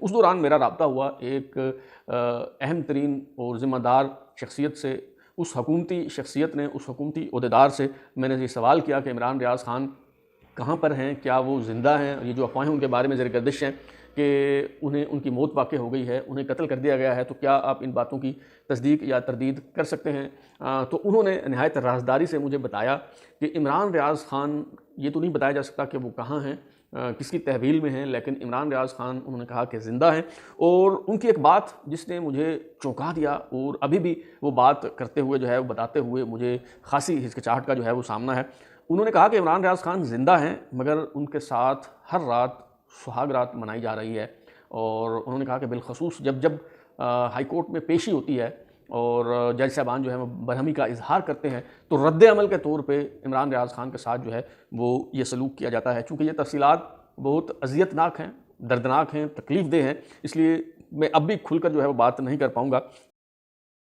اس دوران میرا رابطہ ہوا ایک اہم ترین اور ذمہ دار شخصیت سے، اس حکومتی شخصیت نے، اس حکومتی عہدیدار سے میں نے یہ سوال کیا کہ عمران ریاض خان کہاں پر ہیں، کیا وہ زندہ ہیں؟ یہ جو افواہیں ان کے بارے میں زیر گردش ہیں کہ ان کی موت واقع ہو گئی ہے، انہیں قتل کر دیا گیا ہے، تو کیا آپ ان باتوں کی تصدیق یا تردید کر سکتے ہیں؟ تو انہوں نے نہایت رازداری سے مجھے بتایا کہ عمران ریاض خان، یہ تو نہیں بتایا جا سکتا کہ وہ کہاں ہیں، کس کی تحویل میں ہیں، لیکن عمران ریاض خان انہوں نے کہا کہ زندہ ہیں۔ اور ان کی ایک بات جس نے مجھے چونکا دیا، اور ابھی بھی وہ بات کرتے ہوئے جو ہے، وہ بتاتے ہوئے مجھے خاصی ہچکچاہٹ کا جو ہے وہ سامنا ہے۔ انہوں نے کہا کہ عمران ریاض خان زندہ ہیں، مگر ان کے ساتھ ہر رات سہاگ رات منائی جا رہی ہے، اور انہوں نے کہا کہ بالخصوص جب ہائی کورٹ میں پیشی ہوتی ہے اور جج صاحبان جو ہے وہ برہمی کا اظہار کرتے ہیں، تو رد عمل کے طور پہ عمران ریاض خان کے ساتھ جو ہے وہ یہ سلوک کیا جاتا ہے۔ چونکہ یہ تفصیلات بہت اذیت ناک ہیں، دردناک ہیں، تکلیف دہ ہیں، اس لیے میں اب بھی کھل کر جو ہے وہ بات نہیں کر پاؤں گا۔